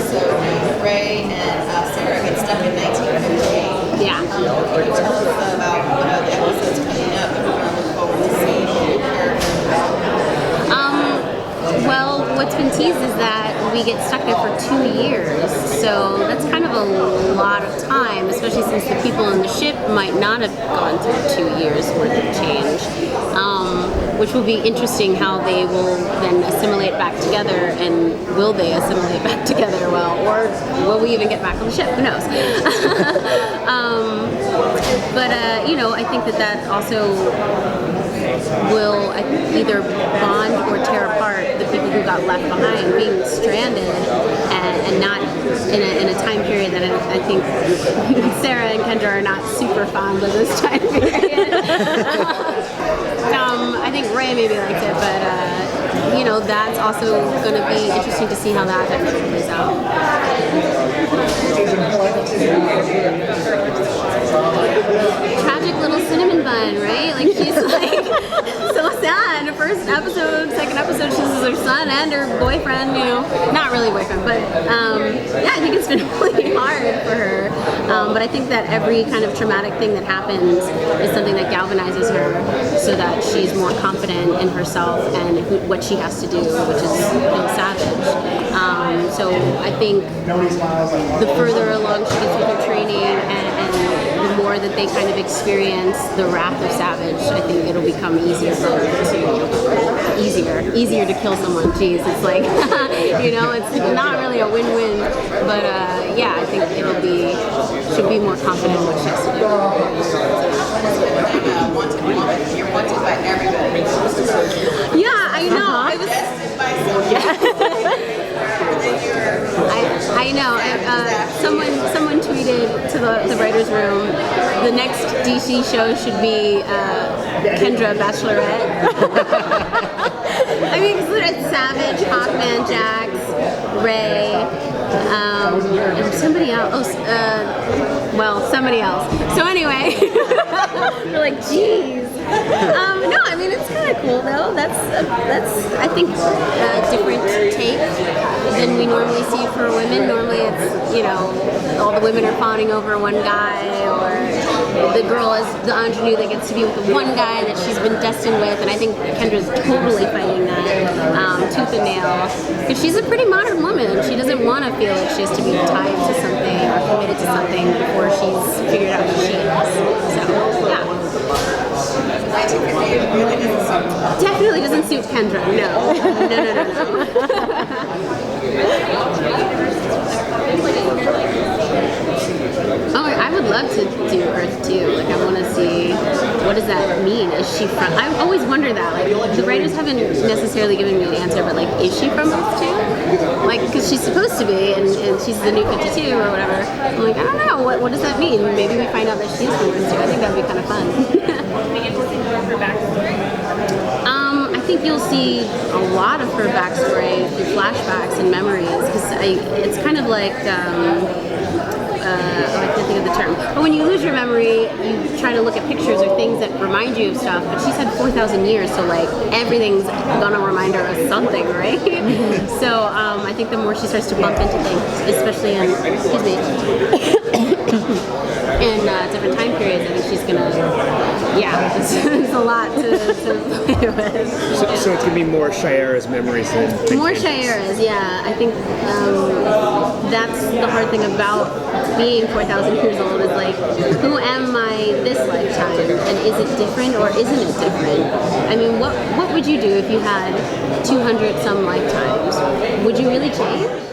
So Ray and Ciara get stuck in 1958. Yeah. Can you tell us about the episodes coming up that we're going to look forward to seeing the characters? Well, what's been teased is that we get stuck there for 2 years, so that's kind of a lot of time, especially since the people in the ship might not have gone through 2 years worth of change, which will be interesting how they will then assimilate back together, and will they assimilate back together well, or will we even get back on the ship? Who knows? But you know, I think that also will either bond or tear apart the people who got left behind, being stranded and not in a time period that I think Sarah and Kendra are not super fond of this time period. I think Ray maybe liked it, but you know, that's also going to be interesting to see how that actually plays out. Tragic little cinnamon bun, right? Like, she's like so sad. First episode, second episode, she loses her son and her boyfriend, you know. Not really boyfriend, but yeah, I think it's been really hard for her. But I think that every kind of traumatic thing that happens is something that galvanizes her so that she's more confident in herself and what she has to do, which is savage. So I think the further along she gets with her training and the more that they kind of experience the wrath of Savage, I think it'll become easier for her to easier to kill someone. Jeez, it's like you know, it's not really a win-win, but yeah, I think she'll be more confident in what she has to do. You're wanted by everybody. Yeah, I know. I was Tested by someone. I know. Someone tweeted to the writers' room, the next DC show should be Kendra Bachelorette. I mean, it's Savage, Hawkman, Jax, Ray, and somebody else. Somebody else. So anyway, we're like, geez. No, I mean, it's kind of cool though. That's I think a different take than we normally see for women. Normally it's, you know, all the women are fawning over one guy, or the girl is the ingenue that gets to be with the one guy that she's been destined with, and I think Kendra's totally fighting that tooth and nail, because she's a pretty modern woman. She doesn't want to feel like she has to be tied to something or committed to something before she's figured out who she is. So, yeah. Definitely doesn't suit Kendra. No. Oh, I would love to do Earth 2. Like, I want to see, what does that mean? Is she from, I always wonder that. Like, the writers haven't necessarily given me an answer, but like, is she from Earth 2? Like, because she's supposed to be, and she's the new 52 or whatever. I'm like, I don't know, what does that mean? Maybe we find out that she's from Earth 2. I think that'd be kind of fun. I think you'll see a lot of her backstory through flashbacks and memories, because it's kind of like, I can't think of the term, but when you lose your memory, you try to look at pictures or things that remind you of stuff, but she's had 4,000 years, so like everything's gonna remind her of something, right? So I think the more she starts to bump into things, especially in, in different time periods, I think she's gonna, yeah, it's a lot to play with. So it's gonna be more Ciara's memories than more Ciara's, yeah. I think that's the hard thing about being 4,000 years old, is like, who am I this lifetime, and is it different or isn't it different? I mean, what would you do if you had 200 some lifetimes? Would you really change?